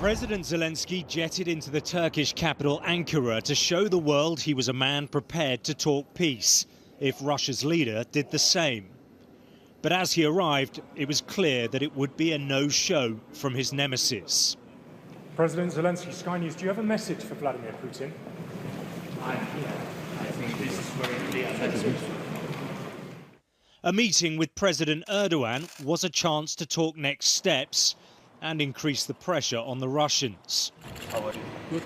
President Zelenskyy jetted into the Turkish capital Ankara to show the world he was a man prepared to talk peace, if Russia's leader did the same. But as he arrived, it was clear that it would be a no-show from his nemesis. President Zelenskyy, Sky News, do you have a message for Vladimir Putin? I'm here. I think this is very clear message. A meeting with President Erdogan was a chance to talk next steps and increase the pressure on the Russians. How are you? Good.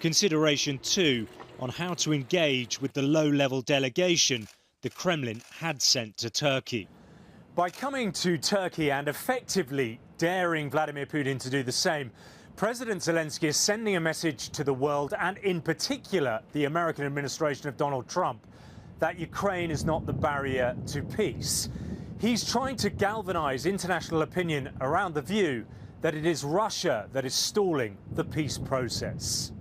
Consideration too on how to engage with the low-level delegation the Kremlin had sent to Turkey. By coming to Turkey and effectively daring Vladimir Putin to do the same, President Zelenskyy is sending a message to the world, and in particular the American administration of Donald Trump, that Ukraine is not the barrier to peace. He's trying to galvanize international opinion around the view that it is Russia that is stalling the peace process.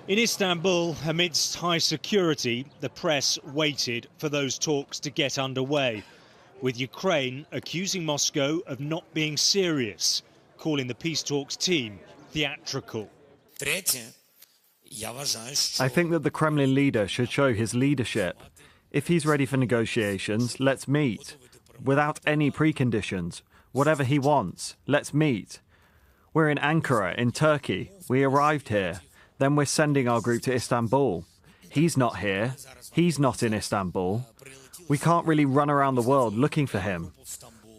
In Istanbul, amidst high security, the press waited for those talks to get underway, with Ukraine accusing Moscow of not being serious, calling the peace talks team theatrical. I think that the Kremlin leader should show his leadership. If he's ready for negotiations, let's meet. Without any preconditions. Whatever he wants, let's meet. We're in Ankara, in Turkey. We arrived here. Then we're sending our group to Istanbul. He's not here. He's not in Istanbul. We can't really run around the world looking for him.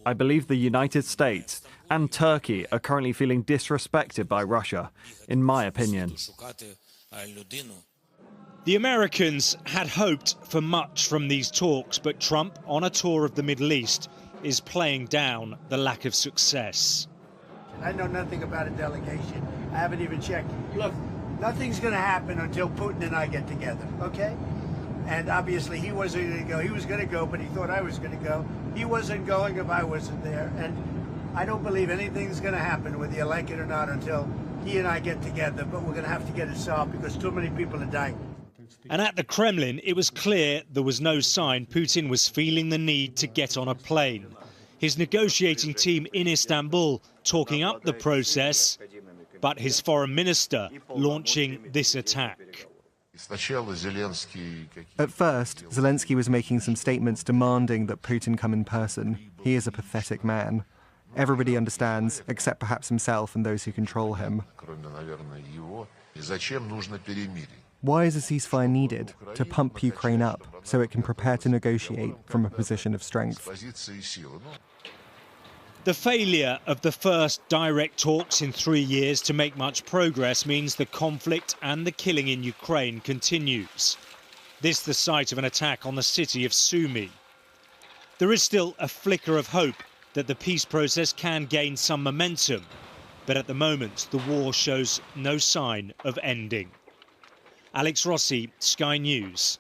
I believe the United States and Turkey are currently feeling disrespected by Russia, in my opinion. The Americans had hoped for much from these talks, but Trump, on a tour of the Middle East, is playing down the lack of success. I know nothing about a delegation. I haven't even checked. Look, nothing's going to happen until Putin and I get together, okay? And obviously he wasn't going to go. He was going to go, but he thought I was going to go. He wasn't going if I wasn't there. And I don't believe anything's going to happen, whether you like it or not, until he and I get together. But we're going to have to get it solved because too many people are dying. And at the Kremlin, it was clear there was no sign Putin was feeling the need to get on a plane. His negotiating team in Istanbul talking up the process, but his foreign minister launching this attack. At first, Zelenskyy was making some statements demanding that Putin come in person. He is a pathetic man. Everybody understands, except perhaps himself and those who control him. Why is a ceasefire needed? To pump Ukraine up so it can prepare to negotiate from a position of strength. The failure of the first direct talks in 3 years to make much progress means the conflict and the killing in Ukraine continues. This the site of an attack on the city of Sumy. There is still a flicker of hope that the peace process can gain some momentum, but at the moment the war shows no sign of ending. Alex Rossi, Sky News,